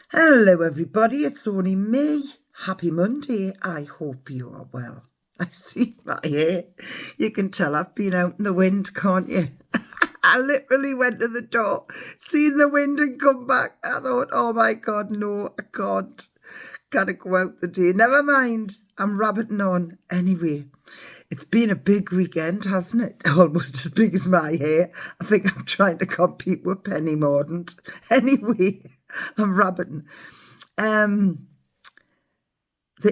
Hello everybody, it's only me. Happy Monday, I hope you are well. I see my hair. You can tell I've been out in the wind, can't you? I literally went to the door, seen the wind and come back. I thought, oh my God, no, I can't. Gotta go out the day. Never mind, I'm rabbiting on. Anyway, it's been a big weekend, hasn't it? Almost as big as my hair. I think I'm trying to compete with Penny Mordaunt. Anyway, I'm rabbiting. The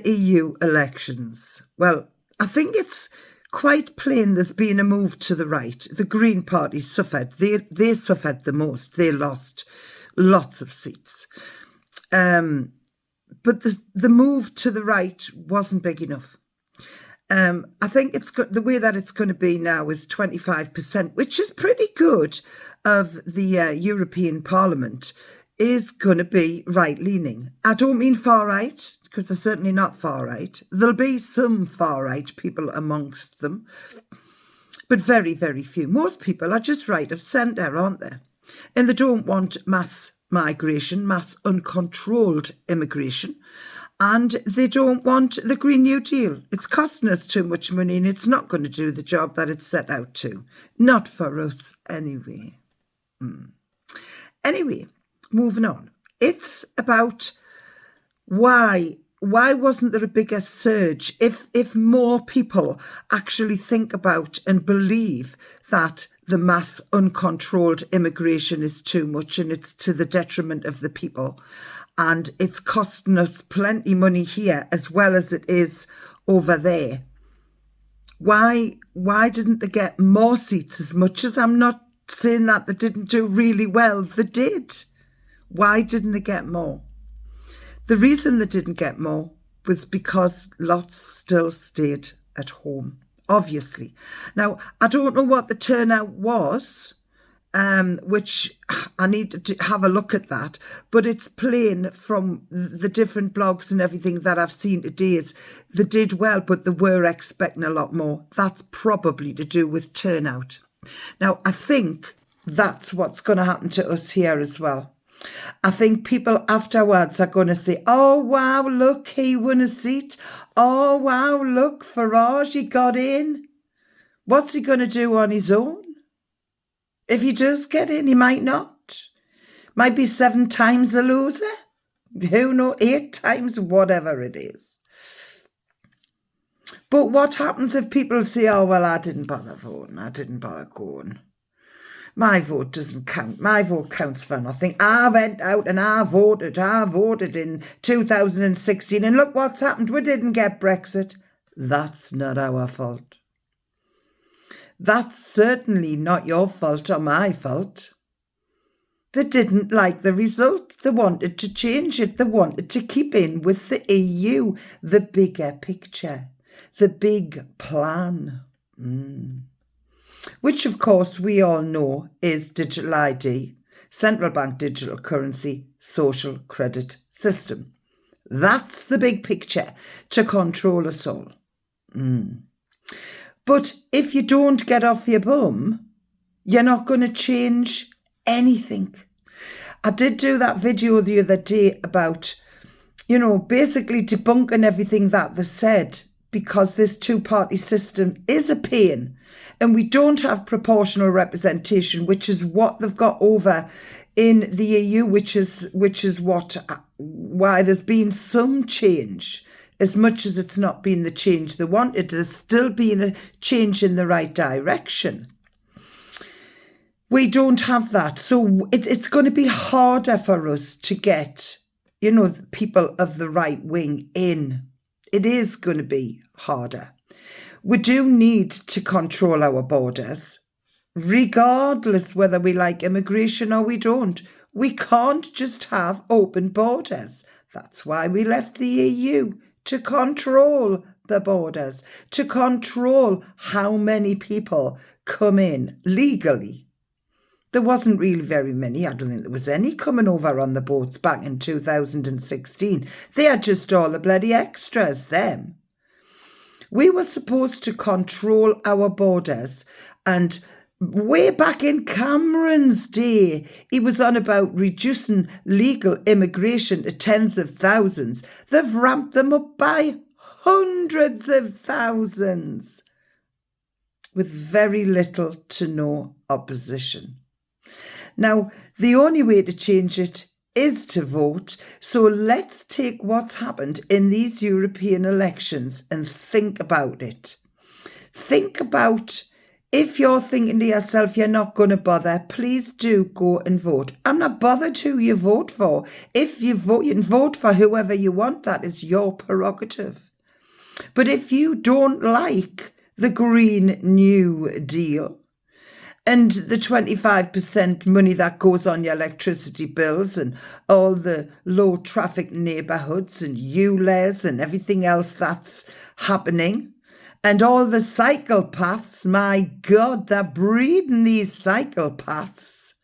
EU elections. Well, I think it's quite plain there's been a move to the right. The Green Party suffered. They suffered the most. They lost lots of seats. But the move to the right wasn't big enough. I think the way that it's going to be now is 25%, which is pretty good, of the European Parliament is going to be right-leaning. I don't mean far-right, because they're certainly not far-right. There'll be some far-right people amongst them, but very, very few. Most people are just right of centre, aren't they? And they don't want mass migration, mass uncontrolled immigration, and they don't want the Green New Deal. It's costing us too much money and it's not going to do the job that it's set out to. Not for us anyway. Anyway, moving on. It's about why wasn't there a bigger surge? If more people actually think about and believe that the mass uncontrolled immigration is too much and it's to the detriment of the people, and it's costing us plenty money here as well as it is over there. Why didn't they get more seats? As much as I'm not saying that they didn't do really well, they did. Why didn't they get more? The reason they didn't get more was because lots still stayed at home, obviously. Now, I don't know what the turnout was, which I need to have a look at that, but it's plain from the different blogs and everything that I've seen today is they did well, but they were expecting a lot more. That's probably to do with turnout. Now, I think that's what's going to happen to us here as well. I think people afterwards are going to say, oh, wow, look, he won a seat. Oh, wow, look, Farage, he got in. What's he going to do on his own? If he does get in, he might not. Might be 7 times a loser. Who knows, 8 times, whatever it is. But what happens if people say, oh, well, I didn't bother voting, I didn't bother going. My vote doesn't count. My vote counts for nothing. I went out and I voted. I voted in 2016 and look what's happened. We didn't get Brexit. That's not our fault. That's certainly not your fault or my fault. They didn't like the result. They wanted to change it. They wanted to keep in with the EU, the bigger picture, the big plan. Which, of course, we all know is digital ID, central bank digital currency, social credit system. That's the big picture to control us all. But if you don't get off your bum, you're not going to change anything. I did do that video the other day about, basically debunking everything that they said, because this two-party system is a pain. And we don't have proportional representation, which is what they've got over in the EU, which is why there's been some change. As much as it's not been the change they wanted, there's still been a change in the right direction. We don't have that. So it's going to be harder for us to get, people of the right wing in. It is going to be harder. We do need to control our borders, regardless whether we like immigration or we don't. We can't just have open borders. That's why we left the EU, to control the borders, to control how many people come in legally. There wasn't really very many. I don't think there was any coming over on the boats back in 2016. They are just all the bloody extras, them. We were supposed to control our borders and Way back in Cameron's day, he was on about reducing legal immigration to tens of thousands. They've ramped them up by hundreds of thousands with very little to no opposition. Now, the only way to change it is to vote. So let's take what's happened in these European elections and think about it. Think about, if you're thinking to yourself you're not going to bother, please do go and vote. I'm not bothered who you vote for. If you vote, you can vote for whoever you want. That is your prerogative. But if you don't like the Green New Deal and the 25% money that goes on your electricity bills and all the low traffic neighbourhoods and ULEZ and everything else that's happening, and all the cycle paths, my God, they're breeding these cycle paths.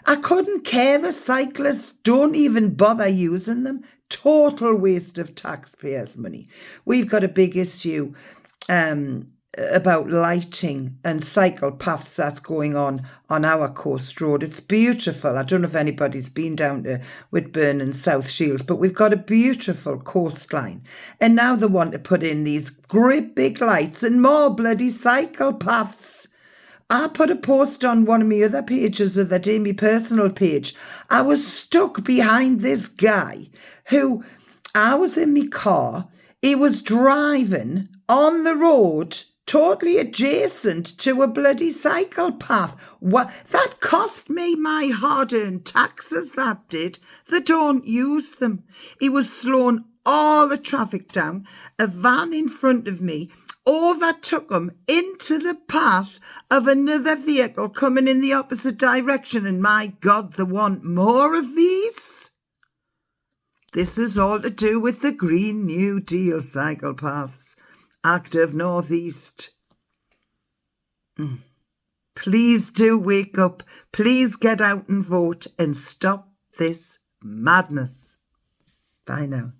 I couldn't care. The cyclists don't even bother using them. Total waste of taxpayers' money. We've got a big issue about lighting and cycle paths that's going on our coast road. It's beautiful. I don't know if anybody's been down to Whitburn and South Shields, but we've got a beautiful coastline. And now they want to put in these great big lights and more bloody cycle paths. I put a post on one of my other pages of the day, my personal page. I was stuck behind this guy who, I was in my car, he was driving on the road totally adjacent to a bloody cycle path. What? That cost me my hard-earned taxes, that did. They don't use them. He was slowing all the traffic down. A van in front of me overtook him into the path of another vehicle coming in the opposite direction. And my God, they want more of these? This is all to do with the Green New Deal cycle paths. Active North East. Please do wake up. Please get out and vote and stop this madness. Bye now.